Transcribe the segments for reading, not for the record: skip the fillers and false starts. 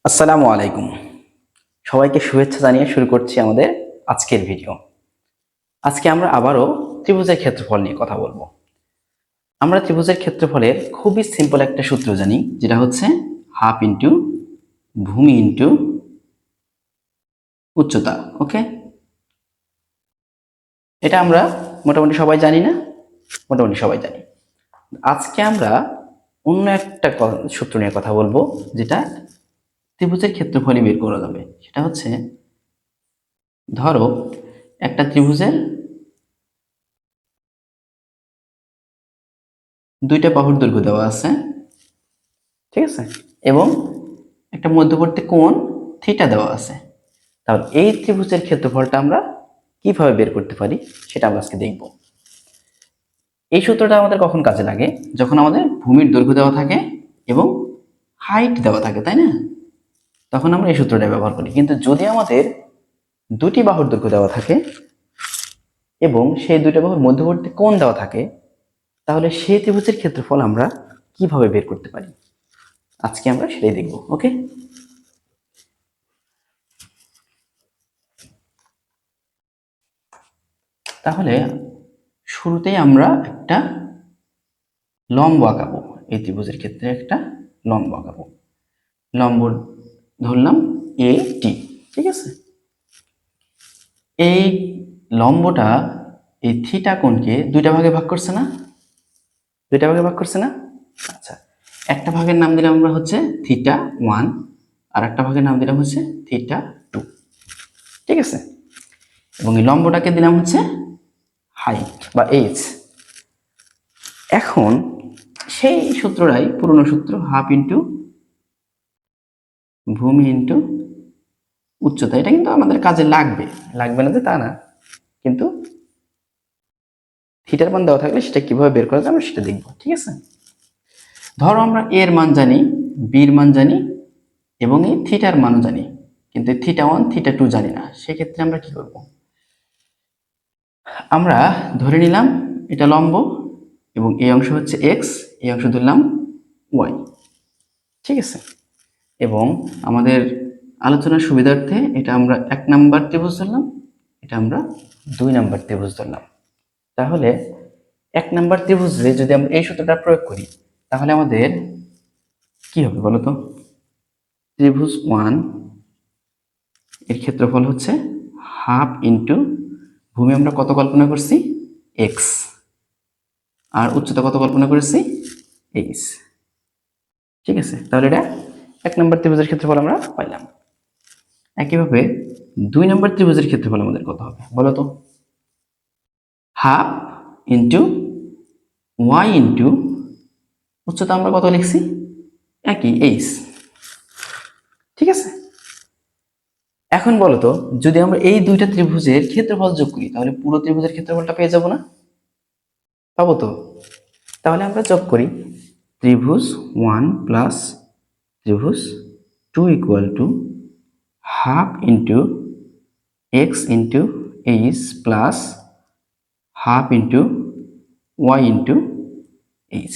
আসসালামু আলাইকুম। সবাইকে শুভেচ্ছা জানিয়ে শুরু করছি আমাদের আজকের ভিডিও। আজকে আমরা আবারও ত্রিভুজের ক্ষেত্রফল নিয়ে কথা বলবো। আমরা ত্রিভুজের ক্ষেত্রফলের খুবই সিম্পল একটা সূত্র জানি, যেটা হচ্ছে হাফ ইন্টু ভূমি ইন্টু উচ্চতা। ওকে, এটা আমরা মোটামুটি সবাই জানি না? মোটামুটি সবাই জানি। আজকে আমরা অন্য একটা সূত্র নিয়ে কথা বলবো, যেটা ত্রিভুজের ক্ষেত্রফলই বের করা যাবে। সেটা হচ্ছে, ধরো একটা ত্রিভুজের দুইটা বাহুর দৈর্ঘ্য দেওয়া আছে, ঠিক আছে, এবং একটা মধ্যবর্তী কোণ থিটা দেওয়া আছে। তাহলে এই ত্রিভুজের ক্ষেত্রফলটা আমরা কিভাবে বের করতে পারি সেটা আমরা আজকে দেখব। এই সূত্রটা আমাদের কখন কাজে লাগে? যখন আমাদের ভূমির দৈর্ঘ্য দেওয়া থাকে এবং হাইট দেওয়া থাকে, তাই না? তখন আমরা এই সূত্রটা ব্যবহার করি। কিন্তু যদি আমাদের দুটি বাহুর দৈর্ঘ্য দেওয়া থাকে এবং সেই দুইটা বাহুর মধ্যবর্তী কোণ দেওয়া থাকে, তাহলে সেই ত্রিভুজের ক্ষেত্রফল আমরা কিভাবে বের করতে পারি আজকে আমরা সেটাই দেখব। ওকে, তাহলে শুরুতেই আমরা একটা লম্ব আঁকাবো। এই ত্রিভুজের ক্ষেত্রে একটা লম্ব আঁকাবো। লম্ব ধরলাম এ টি, ঠিক আছে। এই লম্বটা এই থিটা কোণকে দুইটা ভাগে ভাগ করছে না? দুইটা ভাগে ভাগ করছে না? আচ্ছা, একটা ভাগের নাম দিলাম আমরা হচ্ছে থিটা ওয়ান, আর একটা ভাগের নাম দিলাম হচ্ছে থিটা টু, ঠিক আছে। এবং এই লম্বটাকে দিলাম হচ্ছে হাইট বা এইচ। এখন সেই সূত্রটাই, পুরনো সূত্র, হাফ ইন্টু ভূমি ইন্টু উচ্চতা। এটা কিন্তু আমাদের কাজে লাগবে, লাগবে না যে তা না, কিন্তু থিটার মান দেওয়া থাকলে সেটা কিভাবে বের করা যায় আমরা সেটা দেখবো, ঠিক আছে। ধরো আমরা এর মান জানি, বির মান জানি, এবং এই থিটার মানও জানি, কিন্তু থিটা ওয়ান থিটা টু জানি না। সেক্ষেত্রে আমরা কি করব? আমরা ধরে নিলাম এটা লম্ব এবং এই অংশ হচ্ছে এক্স, এই অংশ ধরলাম ওয়াই, ঠিক আছে। এবং আমাদের আলোচনার সুবিধার্থে এটা আমরা 1 নাম্বার ত্রিভুজ ধরলাম, এটা আমরা 2 নাম্বার ত্রিভুজ ধরলাম। তাহলে 1 নাম্বার ত্রিভুজে যদি আমরা এই সূত্রটা প্রয়োগ করি, তাহলে আমাদের কি হবে বলো তো? ত্রিভুজ 1 এর ক্ষেত্রফল হচ্ছে হাফ ইন্টু ভূমি আমরা কত কল্পনা করছি? এক্স, আর উচ্চতা কত কল্পনা করেছি? এইচ, ঠিক আছে। তাহলে এটা 1 নাম্বার ত্রিভুজের ক্ষেত্রফল আমরা পাইলাম। একইভাবে 2 নাম্বার ত্রিভুজের ক্ষেত্রফল আমাদের কত হবে বলো তো? হাফ ইন্টু ওয়াই ইন্টু উচ্চতা আমরা কত লিখছি? একই, এইচ, ঠিক আছে। এখন বলো তো, যদি আমরা এই দুইটা ত্রিভুজের ক্ষেত্রফল যোগ করি, তাহলে পুরো ত্রিভুজের ক্ষেত্রফলটা পেয়ে যাব না? পাবো তো। তাহলে আমরা যোগ করি, ত্রিভুজ 1 প্লাস ত্রিভুজ 2 equal to half into x into h plus half into y into h.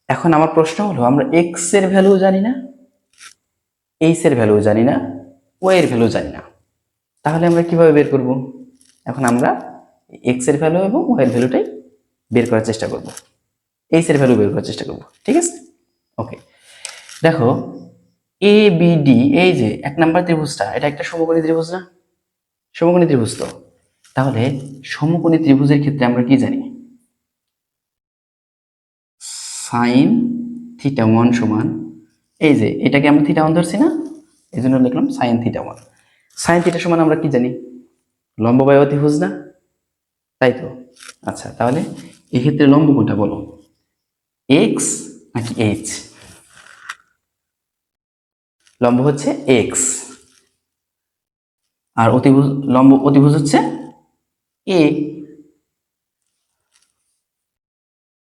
এখন আমার প্রশ্ন হলো, আমরা এক্স এর ভ্যালু জানি না, এইচ এর ভ্যালু জানি না, ওয়াই এর ভ্যালু জানি না। তাহলে আমরা কিভাবে বের করব? এখন আমরা এক্স এর ভ্যালু এবং ওয়াই এর ভ্যালুটাই বের করার চেষ্টা করব, এইচ এর ভ্যালু বের করার চেষ্টা করব, ঠিক আছে। ওকে, দেখো এ বি ডি, এই যে 1 নাম্বার ত্রিভুজটা, এটা একটা সমকোণী ত্রিভুজ না? সমকোণী ত্রিভুজ তো। তাহলে সমকোণী ত্রিভুজের ক্ষেত্রে আমরা কি জানি? সাইন থিটা ওয়ান সমান, এই যে এটাকে আমরা থিটা ওয়ান ধরছি না, এই জন্য লিখলাম sine theta one. Sine theta সমান আমরা কি জানি? লম্ব বাই অতিভুজ না, তাই তো। আচ্ছা, তাহলে এক্ষেত্রে লম্ব কোনটা বলো? এক্স নাকি এইচ? লম্ব হচ্ছে এক্স, আর অতিভুজ, লম্ব অতিভুজ হচ্ছে এ,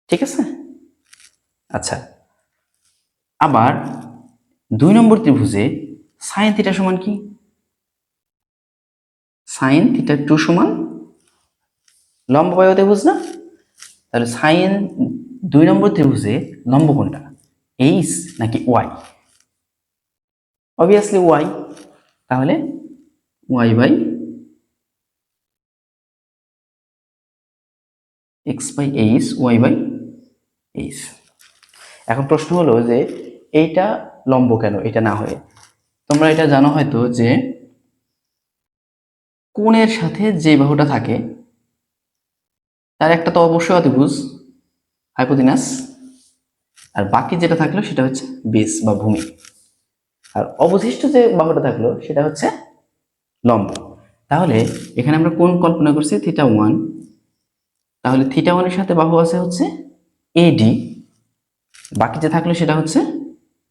ঠিক আছে। আচ্ছা, আবার 2 নম্বর ত্রিভুজে সাইন থিটা সমান কি? সাইন থিটা টু সমান লম্ব বাই অতিভুজ না? তাহলে সাইন 2 নম্বর ত্রিভুজে লম্ব কোনটা, এইচ নাকি ওয়াই? অবভিয়াসলি ওয়াই, তাহলে y by x by h, y by h. এখন প্রশ্ন হলো যে এইটা লম্ব কেন, এটা না হয়ে? তোমরা এটা জানো হয়তো যে কোণের সাথে যে বাহুটা থাকে তার একটা তো অবশ্যই অতিভুজ, হাইপোতেনাস, আর বাকি যেটা থাকলো সেটা হচ্ছে বেস বা ভূমি, আর অবশিষ্ট যে বাহুটা থাকলো সেটা হচ্ছে লম্ব। তাহলে এখানে আমরা কোণ কল্পনা করছি θ1, তাহলে θ1 এর সাথে বাহু আছে হচ্ছে এডি, বাকি যে থাকলো সেটা হচ্ছে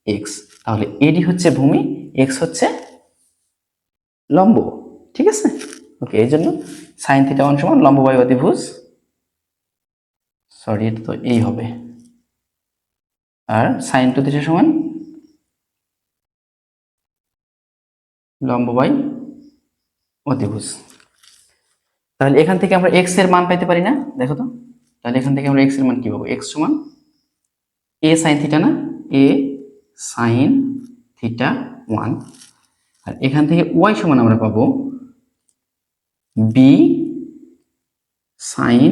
এক্স, তাহলে এডি হচ্ছে ভূমি, এক্স হচ্ছে লম্ব। ঠিক আছে, ওকে। এই জন্য সাইন θ1 সমান লম্ব বাই অতিভুজ, সরি এটা তো এই হবে, আর সাইন 2θ সমান লম্ব বাই অতিভুজ। তাহলে এখান থেকে আমরা এক্স এর মান পাইতে পারি না? দেখো তো, তাহলে এখান থেকে আমরা এক্স এর মান কি পাবো? এক্স সমান এ সাইন থিটা, না এ সাইন θ1, আর এখান থেকে ওয়াই সমান আমরা পাবো বি সাইন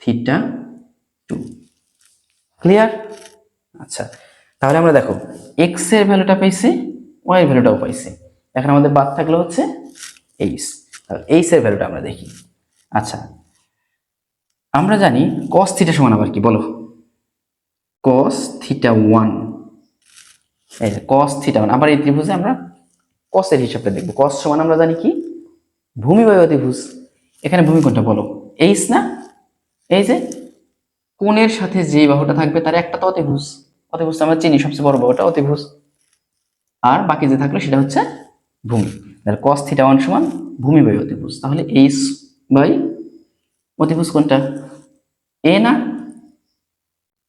θ2। ক্লিয়ার? আচ্ছা, তাহলে আমরা দেখো এক্স এর ভ্যালুটা পাইছি, ওয়াই এর ভ্যালুটাও পাইছি, এখন আমাদের বাদ থাকলো হচ্ছে এইচ। তাহলে এইচ এর ভ্যালুটা আমরা দেখি। আচ্ছা, আমরা জানি cos থিটা সমান আবার কি বলো? cos θ1, এই যে cos θ1, আবার এই ত্রিভুজে আমরা cos এর হিসাবটা দেখবো। cos সমান আমরা জানি কি? ভূমি বাই অতিভুজ। এখানে ভূমি কোনটা বলো? এইচ না? এই যে কোণের সাথে যে বাহুটা থাকবে তার একটা তো অতিভুজ, অতিভুজ আমরা চিনি, সবচেয়ে বড় বাহুটা অতিভুজ, আর বাকি যে থাকলো সেটা হচ্ছে ভূমি। তাহলে cos θ1 সমান ভূমি বাই অতিভুজ, তাহলে এইচ বাই অতিভুজ কোনটা? এ না?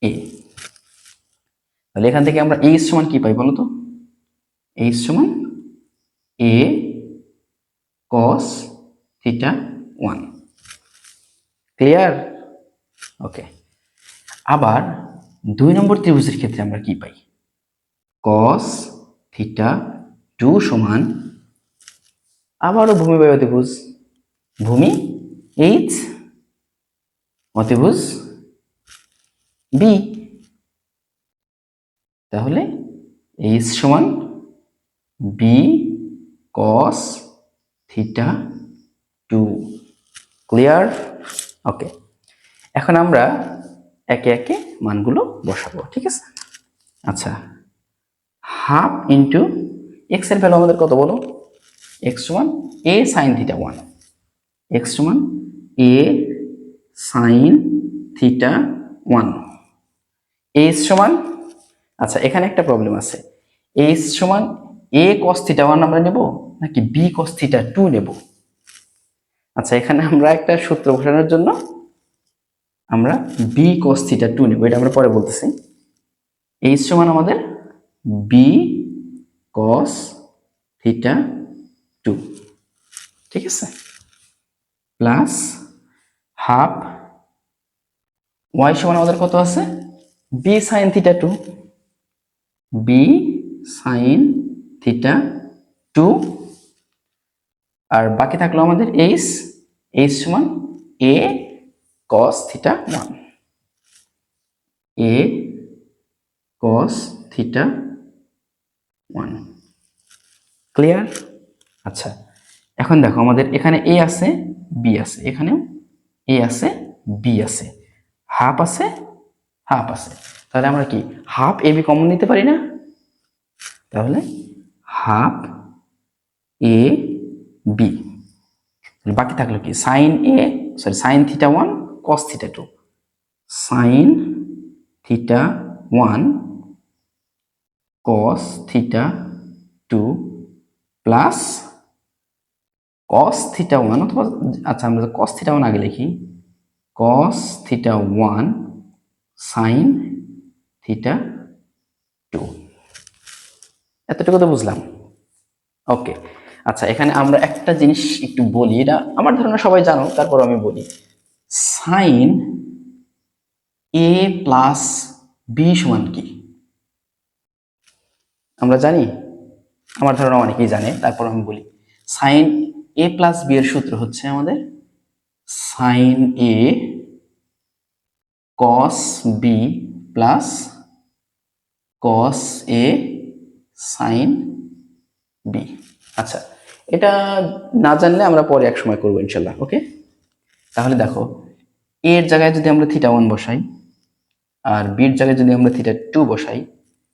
এ। তাহলে এখান থেকে আমরা এইচ সমান কি পাই বলো তো? এইচ সমান এ cos θ1। ক্লিয়ার? ওকে। আবার 2 নম্বর ত্রিভুজের ক্ষেত্রে আমরা কি পাই? cos θ2 সমান আবারও ভূমি বাই অতিভুজ, ভূমি এইচ, অতিভুজ বি। তাহলে এইচ সমান বি cos θ2। ক্লিয়ার? ওকে, এখন আমরা একে একে মানগুলো বসাবো। ঠিক আছে? আচ্ছা, হাফ ইন্টু এক্স এর ভ্যালু আমাদের কত বলো? এক্স সমান এ সাইন θ1, এক্স সমান এ সাইন θ1, এইচ সমান, আচ্ছা এখানে একটা প্রবলেম আছে, এইচ সমান এ cos θ1 আমরা নেব নাকি বি cos θ2 নেব? আচ্ছা, এখানে আমরা একটা সূত্র বসানোর জন্য আমরা বি cos θ2 নেব, এটা আমরা পরে বলতেছি। এইচ সমান আমাদের বি cos θ2, ঠিক আছে, প্লাস হাফ ওয়াই সমান আমাদের কত আছে? বি সাইন θ2, বি সাইন θ2, আর বাকি থাকলো আমাদের এইচ, এইচ সমান এ cos θ1, এ cos θ1। ক্লিয়ার? আচ্ছা, এখন দেখো আমাদের এখানে এ আছে, বি আছে, এখানেও এ আছে, বি আছে, হাফ আছে, হাফ আছে, তাহলে আমরা কি হাফ এ বি কমন নিতে পারি না? তাহলে হাফ এ বি, বাকি থাকলো কি sine A, sorry sine θ1 cos θ2, sine θ1 cos θ2 plus cos θ1, অথবা আচ্ছা আমরা cos θ1 আগে লিখি, cos θ1 sin θ2। এতটুকু তো বুঝলাম? ওকে। আচ্ছা, এখানে আমরা একটা জিনিস একটু বলি, এটা আমার ধারণা সবাই জানো, তারপর আমি বলি। সাইন এ প্লাস বি সমান কি আমরা জানি? আমার ধারণা অনেকেই জানে, তারপর আমি বলি। সাইন এ প্লাস বি এর সূত্র হচ্ছে আমাদের সাইন এ কস বি প্লাস কস এ সাইন বি। আচ্ছা, এটা না জানলে আমরা পরে এক সময় করবো ইনশাল্লাহ। ওকে, তাহলে দেখো, এর জায়গায় যদি আমরা θ1 বসাই আর বির জায়গায় যদি আমরা θ2 বসাই,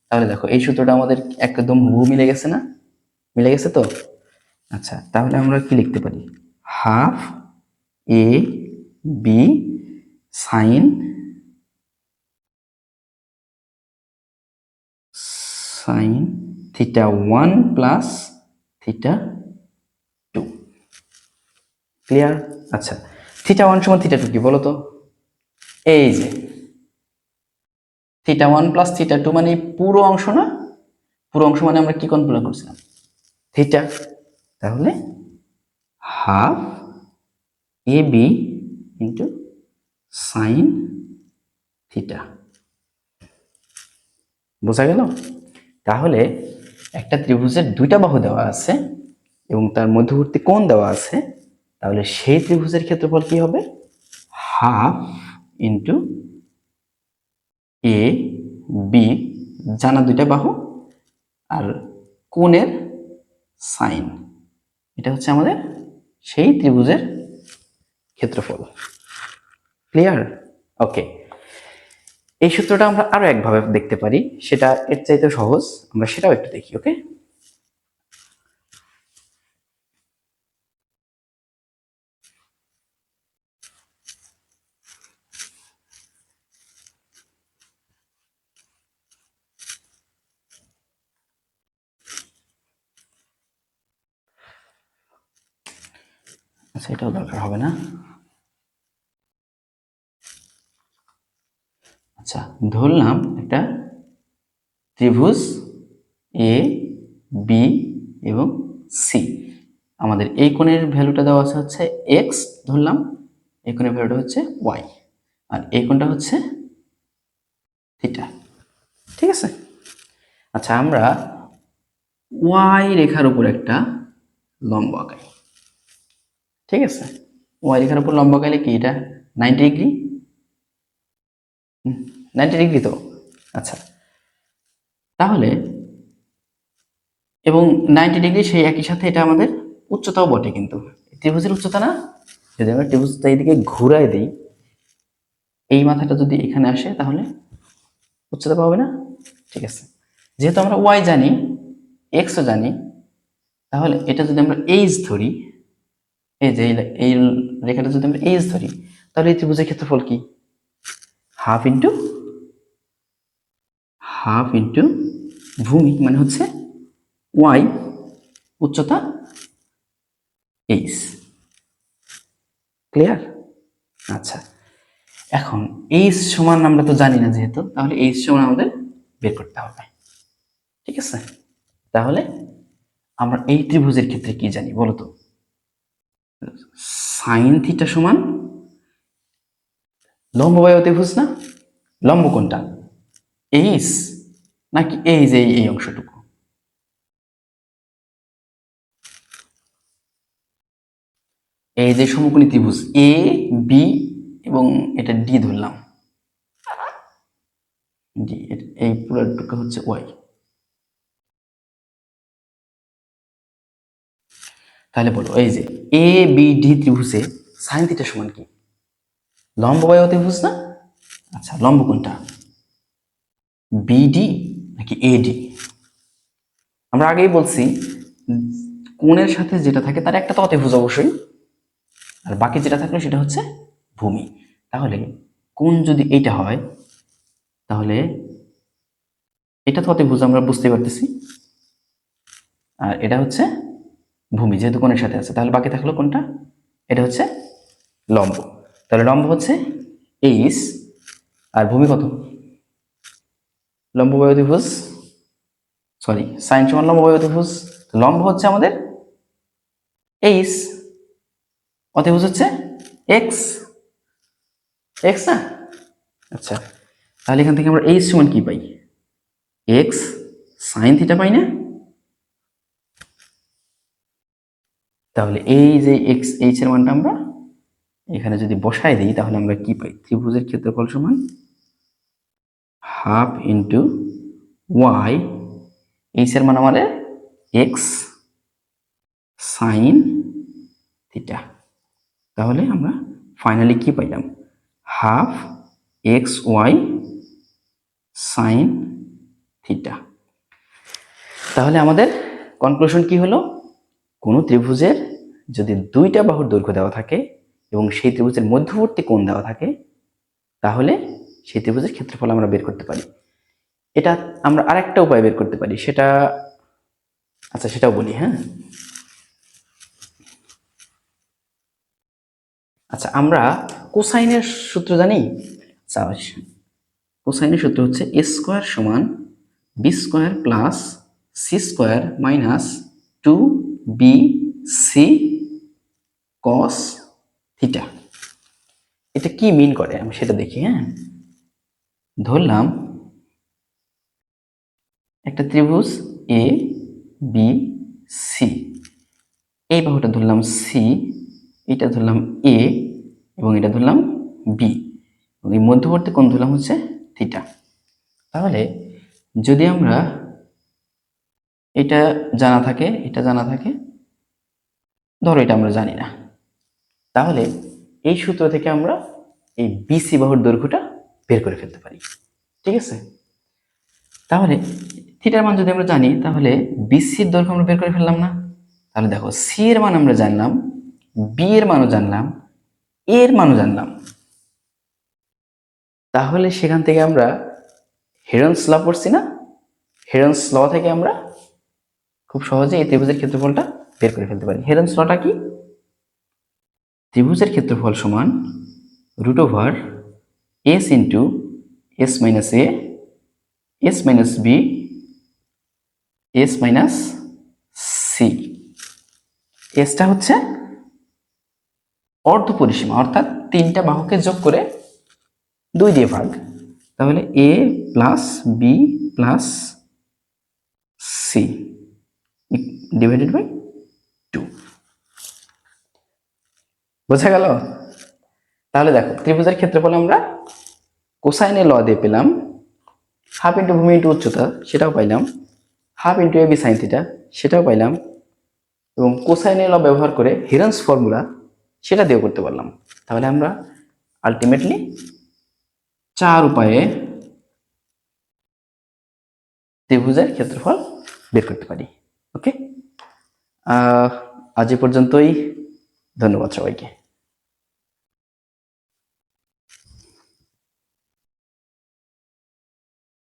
তাহলে দেখো এই সূত্রটা আমাদের একদম হুবহু মিলে গেছে না? মিলে গেছে তো? আচ্ছা, তাহলে আমরা কি লিখতে পারি? Half A B sine sine θ1 plus θ2। Clear? আচ্ছা, θ1 সমান θ2 কি বলো তো? এই যে θ1 প্লাস θ2 মানে পুরো অংশ না? পুরো অংশ মানে আমরা কি কল্পনা করছিলাম? থিটা। তাহলে half A B into sine theta. বোঝা গেল? তাহলে একটা ত্রিভুজের দুইটা বাহু দেওয়া আছে এবং তার মধ্যবর্তী কোণ দেওয়া আছে, তাহলে সেই ত্রিভুজের ক্ষেত্রফল কি হবে? হাফ ইন্টু এ বি, জানা দুইটা বাহু, আর কোণের সাইন, এটা হচ্ছে আমাদের সেই ত্রিভুজের ক্ষেত্রফল। ক্লিয়ার? ওকে, এই সূত্রটা আমরা আরো একভাবে দেখতে পারি, সেটা এর চাইতে সহজ, আমরা সেটাও একটু দেখি। ওকে, আচ্ছা এটাও দরকার হবে না। আচ্ছা, ধরলাম একটা ত্রিভুজ এ বি এবং সি, আমাদের এই কোণের ভ্যালুটা দেওয়া আছে হচ্ছে এক্স ধরলাম, এই কোণের ভ্যালুটা হচ্ছে ওয়াই, আর এই কোণটা হচ্ছে থিটা। ঠিক আছে? আচ্ছা, আমরা ওয়াই রেখার উপর একটা লম্ব আঁকাই। ঠিক আছে, ওয়াই রেখার উপর লম্ব আঁকাইলে কি এটা 90 ডিগ্রি? 90 ডিগ্রি তো। আচ্ছা, তাহলে এবং 90 ডিগ্রি সেই একই সাথে এটা আমাদের উচ্চতাও বটে, কিন্তু ত্রিভুজের উচ্চতা না? যদি আমরা ত্রিভুজটা এইদিকে ঘুরাই দিই, এই মাথাটা যদি এখানে আসে তাহলে উচ্চতা পাবে না? ঠিক আছে, যেহেতু আমরা ওয়াই জানি, এক্সও জানি, তাহলে এটা যদি আমরা এইচ ধরি, এই যে এই রেখাটা যদি আমরা এইচ ধরি, তাহলে এই ত্রিভুজের ক্ষেত্রফল কি? হাফ ইন্টু ভূমি, মানে হচ্ছে ওয়াই, উচ্চতা এইচ। ক্লিয়ার? আচ্ছা, এখন এইচ সমান আমরা তো জানি না যেহেতু, তাহলে এইচ সমান আমাদের বের করতে হবে। ঠিক আছে, তাহলে আমরা এই ত্রিভুজের ক্ষেত্রে কি জানি বলো তো? সাইন থিটা সমান লম্ব বায়ু ত্রিভুজ না? লম্ব কোনটা? এইচ নাকি এই যে এই অংশটুকু? এই যে সমকোণী ত্রিভুজ এ বি এবং এটা ডি ধরলাম, ডি, এই পুরোটুকু হচ্ছে ওয়াই। তাহলে বলো, এই যে A B D ত্রিভুজে sine theta সমান কি? লম্ব বায়ু ত্রিভুজ না? আচ্ছা, লম্ব কোনটা? বিডি নাকি এডি? আমরা আগেই বলছি কোণের সাথে যেটা থাকে তার একটা তো অতিভুজ অবশ্যই, আর বাকি যেটা থাকলো সেটা হচ্ছে ভূমি। তাহলে কোণ যদি এইটা হয়, তাহলে এটা তো অতিভুজ আমরা বুঝতে পারতেছি, আর এটা হচ্ছে ভূমি, যেহেতু কোণের সাথে আছে, তাহলে বাকি থাকলো কোনটা? এটা হচ্ছে লম্ব। তাহলে লম্ব হচ্ছে এইচ, আর ভূমি কত? লম্ব বায়ু ত্রিভুজ, সরি, সাইন সমান লম্ব বায়ু ত্রিভুজ, লম্ব হচ্ছে আমাদের এইচ, অতিভুজ হচ্ছে এক্স, এক্স না? আচ্ছা, তাহলে এখান থেকে আমরা এইচ সমান কি পাই? এক্স সাইন থিটা পাই না? তাহলে এই যে এক্স এইচ এর মানটা আমরা এখানে যদি বসায় দিই তাহলে আমরা কি পাই? ত্রিভুজের ক্ষেত্রফল সমান হাফ ইন্টু ওয়াই, এইচ এর মান আমাদের এক্স সাইন থিটা। তাহলে আমরা ফাইনালি কি পাইলাম? Half x y sine theta. তাহলে আমাদের কনক্লুশন কি হলো? কোনো ত্রিভুজের যদি দুইটা বাহুর দৈর্ঘ্য দেওয়া থাকে এবং সেই ত্রিভুজের মধ্যবর্তী কোণ দেওয়া থাকে তাহলে সেই ত্রিভুজের ক্ষেত্রফল আমরা বের করতে পারি। এটা আমরা আরেকটা উপায় বের করতে পারি, সেটা আচ্ছা সেটাও বলি। হ্যাঁ, আচ্ছা আমরা কোসাইনের সূত্র জানি। কোসাইনের সূত্র হচ্ছে এ স্কোয়ার সমান b square plus c square minus 2bc cos theta. এটা কি মিন করে আমি সেটা দেখি। হ্যাঁ, ধরলাম একটা ত্রিভুজ এ বি সি, এই বাহুটা ধরলাম সি, এটা ধরলাম এ এবং এটা ধরলাম বি, এবং এই মধ্যবর্তী কোণ ধরলাম হচ্ছে থিটা। তাহলে যদি আমরা এটা জানা থাকে, এটা জানা থাকে, ধরো এটা আমরা জানি না, তাহলে এই সূত্র থেকে আমরা এই বিসি বাহুর দৈর্ঘ্যটা বের করে ফেলতে পারি। ঠিক আছে, তাহলে থিটার মান যদি আমরা জানি তাহলে বিসির দৈর্ঘ্য আমরা বের করে ফেললাম না? তাহলে দেখো সি এর মান আমরা জানলাম, বি এর মানও জানলাম, এর মানও জানলাম, তাহলে সেখান থেকে আমরা হেরনস ল পড়ছি না? হেরনস ল থেকে আমরা খুব সহজে এই ত্রিভুজের ক্ষেত্রফলটা বের করে ফেলতে পারি। হেরনস লটা কি? ত্রিভুজের ক্ষেত্রফল সমান root over S into S minus A S minus B S minus C. এসটা হচ্ছে অর্ধ পরিসীমা, অর্থাৎ তিনটা বাহুকে যোগ করে 2 দিয়ে ভাগ, তাহলে A plus B plus C divided by 2। বোঝা গেল? তাহলে দেখো ত্রিভুজের ক্ষেত্রফল আমরা কোসাইনের ল দিয়ে পেলাম, হাফ ইন্টু ভূমি ইন্টু উচ্চতা সেটাও পাইলাম, হাফ ইন্টু এ বি সাইন থিটা সেটাও পাইলাম, এবং কোসাইনের ল ব্যবহার করে হেরনস ফর্মুলা সেটা দিয়েও করতে পারলাম। তাহলে আমরা আলটিমেটলি 4 উপায়ে ত্রিভুজের ক্ষেত্রফল বের করতে পারি। ওকে, আজ এ পর্যন্তই। ধন্যবাদ সবাইকে।